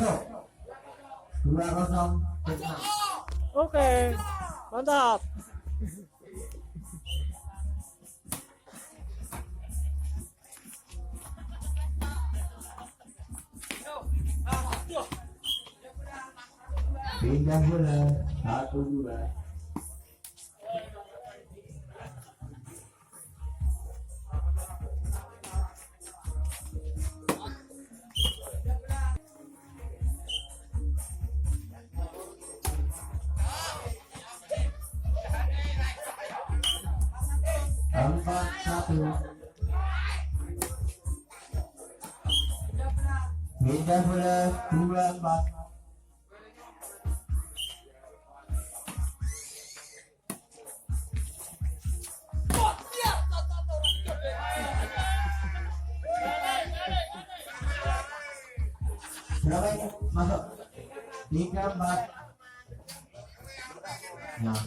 masuk. 2-0 Vietnam. Oke, mantap. Pindah bola 1-2. Empat satu. Pindah bola 2-4. Berapa ini? Masuk 3-4. Nah,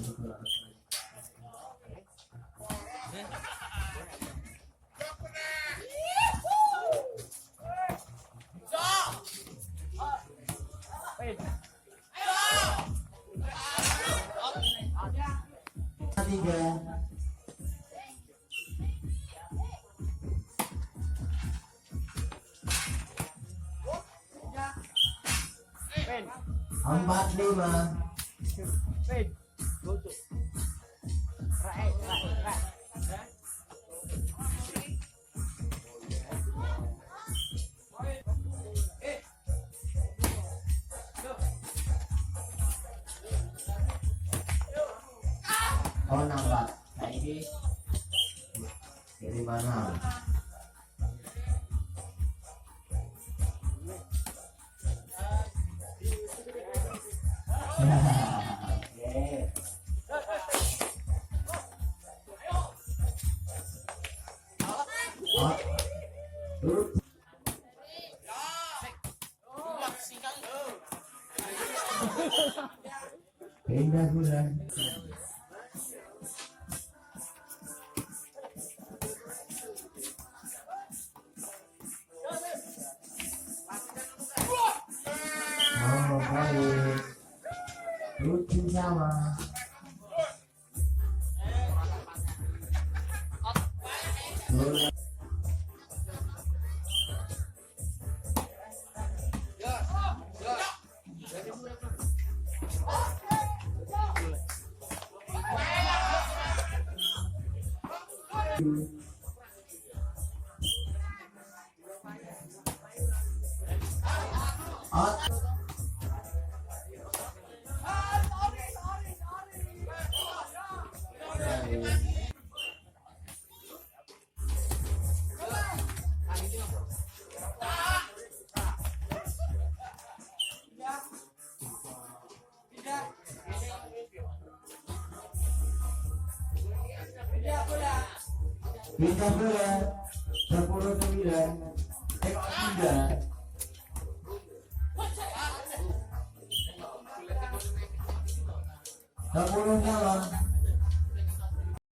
tiga. Empat lima. Oh nampak. Nah ini dari mana? Pindah bulan. Oh baik. Lucu sama. Pindah bola 10-9. Tengok 3. 10 nyalon.